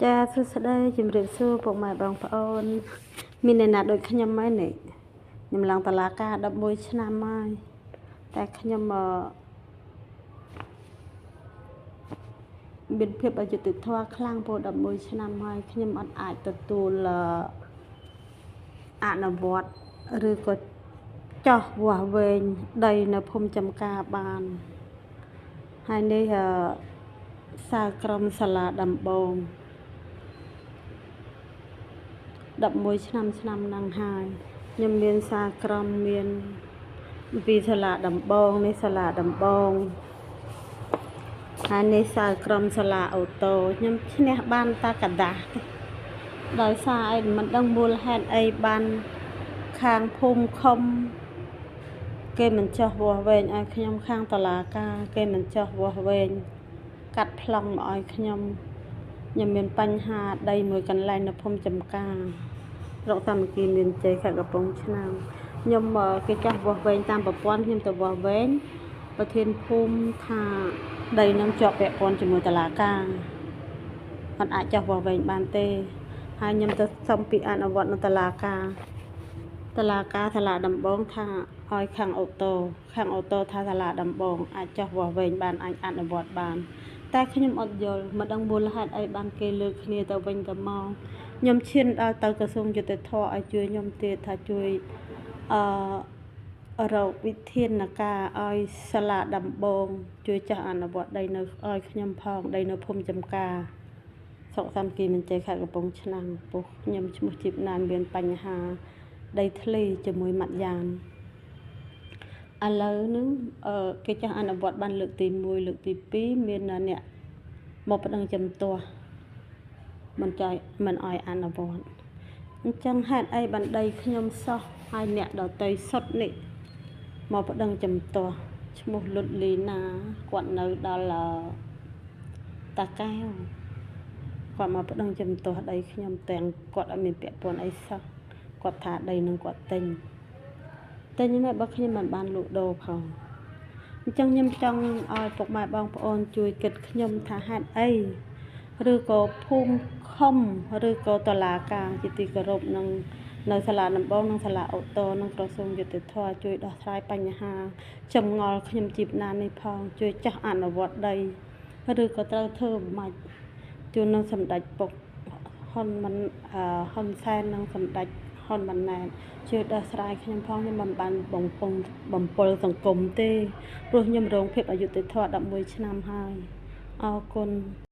ចាសួស្តីជំរាបសួរពុកម៉ែបងប្អូនមានអ្នកណាដូចខ្ញុំไหมនេះខ្ញុំឡើងតឡាការ11ឆ្នាំហើយតែខ្ញុំមានភាពអយុត្តិធម៌ខ្លាំងពោល11ឆ្នាំហើយខ្ញុំអត់អាចទទួលអនុវត្តឬក៏ចោះវាស់វែងដីនៅភូមិចំការបានហើយនេះសាលក្រុមសាលាដំបង11ឆ្នាំហ្នឹងហើយខ្ញុំមានសារក្រមមានពីសាលាដំបងនេះសាលាដំបងហើយនេះសារក្រមសាលាអូតូខ្ញុំឈ្នះបានតាកដាស់ដោយសារអីមិនដឹងមូលហេតុអីបានខាងភូមិខំគេមិនចោះវាស់វែងឲ្យខ្ញុំខាងតុលាការគេមិនចោះវាស់វែងកាត់ប្លង់មកឲ្យខ្ញុំមានបញ្ហាដីមួយកន្លែងនៅភូមិចំការរកតាមគីមានជ័យខេត្តកំពង់ឆ្នាំងខ្ញុំគេចោះវាស់វែងតាមប្រព័ន្ធខ្ញុំទៅវាស់វែងប្រធានភូមិថាដីនឹងជាប់ពាក់ព័ន្ធជាមួយតុលាការអត់អាចចោះវាស់វែងបានទេហើយខ្ញុំទៅសុំពីអនុវត្តនៅតុលាការសាលាដំបងថាឲ្យខាងអូតូថាសាលាដំបងអាចចោះវាស់វែងបានអាចអនុវត្តបានតែខ្ញុំអត់យល់មិនដឹងមូលហេតុអីបានគេលើកគ្នាទៅវិញទៅមកខ្ញុំឈានដល់ទៅក្រសួងយុតិធធឲ្យជួយខ្ញុំទៀតថាជួយរកវិធានការឲ្យសាលាដំបងជួយចាស់អនុវត្តដីនៅឲ្យខ្ញុំផងដីនៅភូមិចំការស្រុកសំគីមានជ័យខេត្តកំពង់ឆ្នាំងពោះខ្ញុំឈ្មោះជីបណានមានបញ្ហាដីធ្លីជាមួយម៉ាត់យ៉ានឥឡូវហ្នឹងគេចាស់អនុវត្តបានលើកទី1លើកទី2មានអ្នកមកប្តឹងជំទាស់មិនឲ្យអនុវត្តអញ្ចឹងហេតុអីបណ្ដីខ្ញុំសោះហើយអ្នកដតីសុទ្ធនេះមកប្តឹងជំទាស់ឈ្មោះលុតលីណាគាត់នៅដល់តាកែវគាត់មកប្តឹងជំទាស់ដីខ្ញុំទាំងគាត់អត់មានពាក់ព័ន្ធអីសោះគាត់ថាដីនឹងគាត់ទិញនេះបើខ្ញុំមិនបានលក់ដូរផងអញ្ចឹងខ្ញុំចង់ឲ្យពុកម៉ែបងប្អូនជួយគិតខ្ញុំថាហេតុអីឬក៏ភូមិខំឬក៏តុលាការជាទីគោរពនឹងនៅសាលាដំបងនិងសាលាអូតូនិងក្រសួងយុតិធធជួយដោះស្រាយបញ្ហាចម្ងល់ខ្ញុំជីបណាននេះផងជួយចាស់អនុវត្តដីឬក៏ត្រូវធ្វើមិនជួននឹងសម្ដេចពុកហ៊ុនសែននិងសម្ដេចហ៊ុនម៉ាណែតជួយដោះស្រាយខ្ញុំផងខ្ញុំមិនបានបំពល់សង្គមទេព្រោះខ្ញុំរងភាពអយុត្តិធម៌11ឆ្នាំហើយអរគុណ